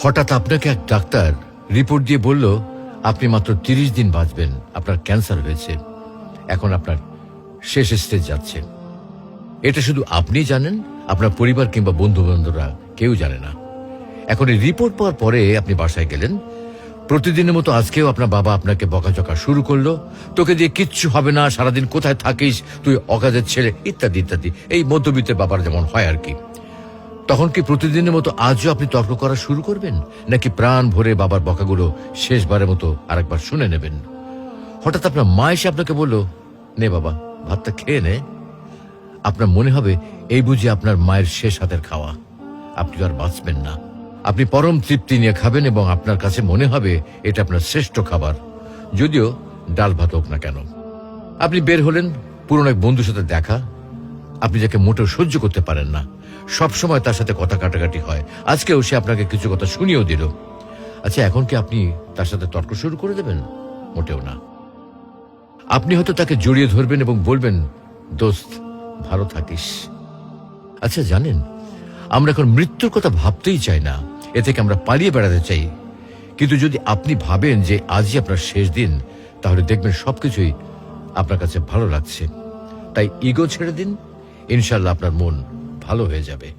হঠাৎ আপনাকে এক ডাক্তার রিপোর্ট দিয়ে বলল আপনি মাত্র 30 দিন বাঁচবেন, আপনার ক্যান্সার হয়েছে, এখন আপনার শেষ স্টেজ যাচ্ছে। এটা শুধু আপনি জানেন, আপনার পরিবার কিংবা বন্ধু বান্ধবরা কেউ জানে না। এখন এই রিপোর্ট পাওয়ার পরে আপনি বাসায় গেলেন, প্রতিদিনের মতো আজকেও আপনার বাবা আপনাকে বকাঝকা শুরু করলো, তোকে দিয়ে কিচ্ছু হবে না, সারাদিন কোথায় থাকিস তুই, অকাজের ছেলে, ইত্যাদি ইত্যাদি। এই মধ্যবিত্তের বাবার যেমন হয় আর কি। তখন কি প্রতিদিনের মতো আজও আপনি তর্ক করা শুরু করবেন, নাকি প্রাণ ভরে বাবার বকাগুলো শেষবারের মতো আরেকবার শুনে নেবেন? হঠাৎ আপনার মা এসে আপনাকে বলল, নে বাবা ভাতটা খেয়ে নে। আপনার মনে হবে এই বুঝি আপনার মায়ের শেষ হাতের খাওয়া, আপনি আর বাঁচবেন না। আপনি পরম তৃপ্তি নিয়ে খাবেন এবং আপনার কাছে মনে হবে এটা আপনার শ্রেষ্ঠ খাবার, যদিও ডাল ভাত হোক না কেন। আপনি বের হলেন, পুরনো এক বন্ধুর সাথে দেখা, আপনি যাকে মোটেও সহ্য করতে পারেন না, সব সময় তার সাথে কথা কাটাকাটি হয়, আজকেও সে আপনাকে কিছু কথা শুনিয়েও দিল। আচ্ছা, এখন কি আপনি তার সাথে তর্ক শুরু করে দেবেন? মোটেও না। আপনি হয়তো তাকে জড়িয়ে ধরবেন এবং বলবেন, দোস্ত ভালো থাকিস। আচ্ছা জানেন, আমরা এখন মৃত্যুর কথা ভাবতেই চাই না, এ থেকে আমরা পালিয়ে বেড়াতে চাই। কিন্তু যদি আপনি ভাবেন যে আজই আপনার শেষ দিন, তাহলে দেখবেন সবকিছুই আপনার কাছে ভালো লাগছে। তাই ইগো ছেড়ে দিন, ইনশাল্লাহ আপনার মন ভালো হয়ে যাবে।